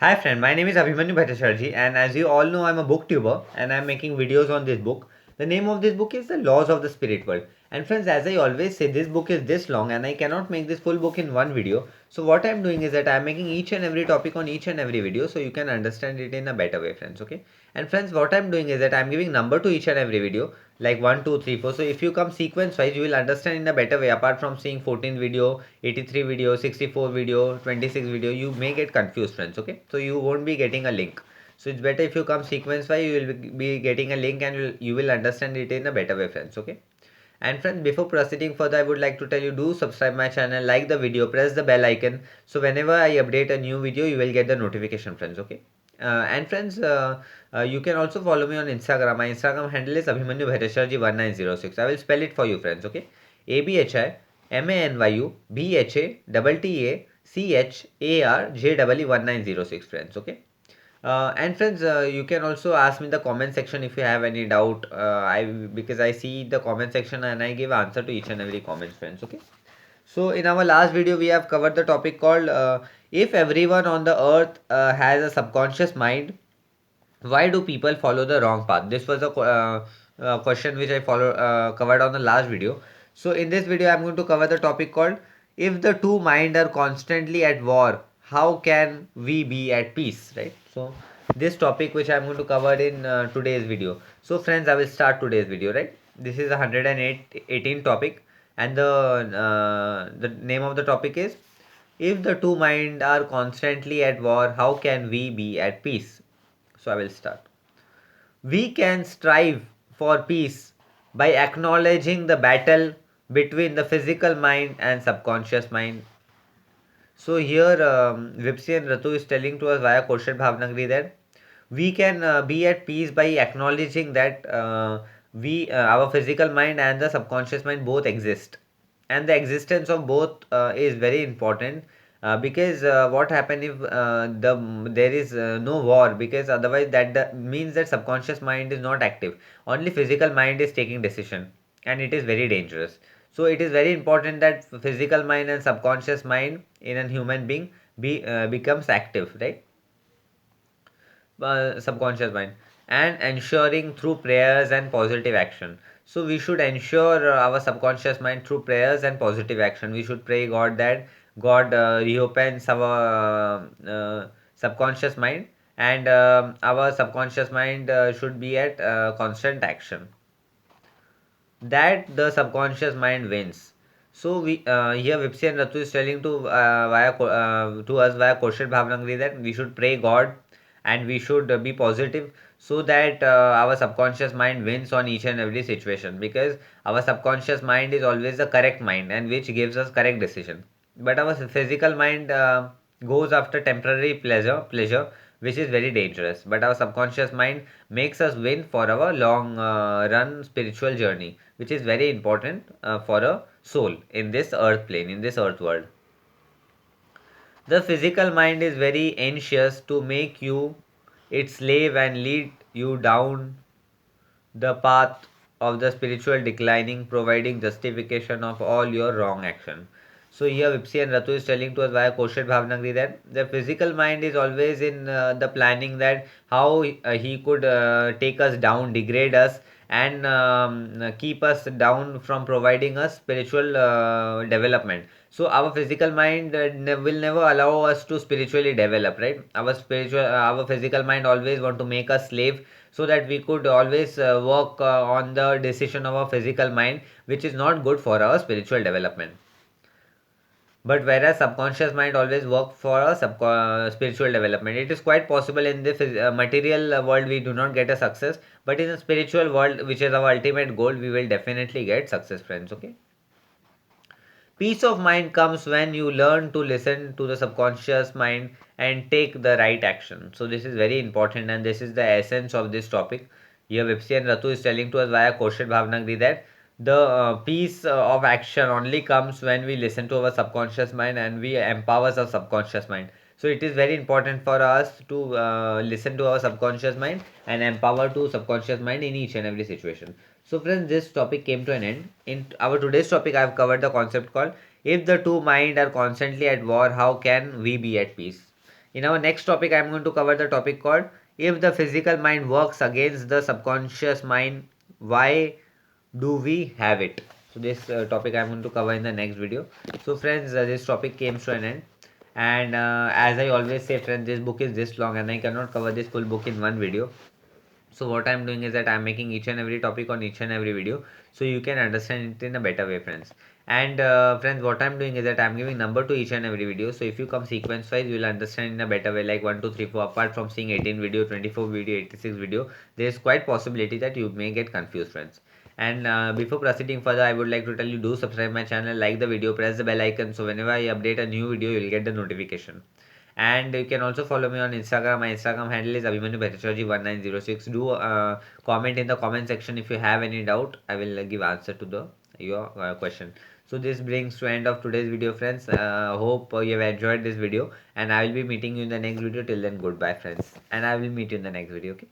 Hi friend, my name is Abhimanyu Bhattacharjee and as you all know I'm a booktuber and I'm making videos on this book. The name of this book is The Laws of the Spirit World. And friends, as I always say, this book is this long and I cannot make this full book in one video. So what I'm doing is that I'm making each and every topic on each and every video so you can understand it in a better way, friends. Okay. And friends, what I'm doing is that I'm giving number to each and every video like 1, 2, 3, 4. So if you come sequence wise, you will understand in a better way. Apart from seeing 14 video, 83 video, 64 video, 26 video, you may get confused, friends. Okay. So you won't be getting a link. So it's better if you come sequence wise, you will be getting a link and you will understand it in a better way, friends. Okay. And friends, before proceeding further, I would like to tell you do subscribe my channel, like the video, press the bell icon. So whenever I update a new video, you will get the notification, friends. Okay. And friends, you can also follow me on Instagram. My Instagram handle is Abhimanyu Bhattacharjee 1906. I will spell it for you, friends. Okay. ABHIMANYUBHACHARJEE 1906, friends. Okay. And friends, you can also ask me in the comment section if you have any doubt. Because I see the comment section and I give answer to each and every comment, friends. Okay. So in our last video, we have covered the topic called if everyone on the earth has a subconscious mind, why do people follow the wrong path? This was a question which I covered on the last video. So in this video I'm going to cover the topic called if the two mind are constantly at war, how can we be at peace, right? So this topic which I'm going to cover in today's video. So friends, I will start today's video, right? This is a 118 topic and the name of the topic is if the two mind are constantly at war, how can we be at peace? So I will start. We can strive for peace by acknowledging the battle between the physical mind and subconscious mind. So here Vipsi and Ratu is telling to us via Korshed Bhavnagri that we can be at peace by acknowledging that we our physical mind and the subconscious mind both exist, and the existence of both is very important because what happen if there is no war, because otherwise that means that subconscious mind is not active, only physical mind is taking decision, and it is very dangerous. So it is very important that physical mind and subconscious mind in a human being becomes active, right? Subconscious mind, and ensuring through prayers and positive action. So we should ensure our subconscious mind through prayers and positive action. We should pray God that God reopens our subconscious mind, and our subconscious mind should be at constant action, that the subconscious mind wins. So we here Vipsi and Ratu is telling to us via Koshal Bhavnagri that we should pray God and we should be positive so that our subconscious mind wins on each and every situation, because our subconscious mind is always the correct mind and which gives us correct decision, but our physical mind goes after temporary pleasure, which is very dangerous, but our subconscious mind makes us win for our long run spiritual journey, which is very important for a soul in this earth plane, in this earth world. The physical mind is very anxious to make you its slave and lead you down the path of the spiritual declining, providing justification of all your wrong action. So here Vipsi and Ratu is telling to us via Koshet Bhavnagri that the physical mind is always in the planning that how he could take us down, degrade us, and keep us down from providing us spiritual development. So our physical mind will never allow us to spiritually develop, right? Our physical mind always want to make us slave so that we could always work on the decision of our physical mind, which is not good for our spiritual development. But whereas subconscious mind always work for our spiritual development, it is quite possible in the material world we do not get a success, but in the spiritual world, which is our ultimate goal, we will definitely get success, friends. Okay. Peace of mind comes when you learn to listen to the subconscious mind and take the right action. So this is very important and this is the essence of this topic. Here Vipsi and Ratu is telling to us via Koshet Bhavnagri that the peace of action only comes when we listen to our subconscious mind and we empower our subconscious mind. So it is very important for us to listen to our subconscious mind and empower to subconscious mind in each and every situation. So friends, this topic came to an end. In our today's topic, I have covered the concept called if the two mind are constantly at war, how can we be at peace? In our next topic, I'm going to cover the topic called if the physical mind works against the subconscious mind, why do we have it? So this topic I'm going to cover in the next video. So friends, this topic came to an end, and as I always say, friends, this book is this long and I cannot cover this full book in one video. So what I'm doing is that I'm making each and every topic on each and every video, so you can understand it in a better way, friends. And friends, what I'm doing is that I'm giving number to each and every video, so if you come sequence wise, you'll understand in a better way, like 1 2 3 4. Apart from seeing 18 video, 24 video, 86 video, there is quite possibility that you may get confused, friends. And before proceeding further, I would like to tell you, do subscribe my channel, like the video, press the bell icon, so whenever I update a new video, you'll get the notification. And you can also follow me on Instagram. My Instagram handle is Abhimanyu Bhattacharjee 1906. Do comment in the comment section if you have any doubt. I will give answer to the your question. So this brings to end of today's video, friends. Hope you have enjoyed this video, and I will be meeting you in the next video. Till then, goodbye, friends, and I will meet you in the next video. Okay.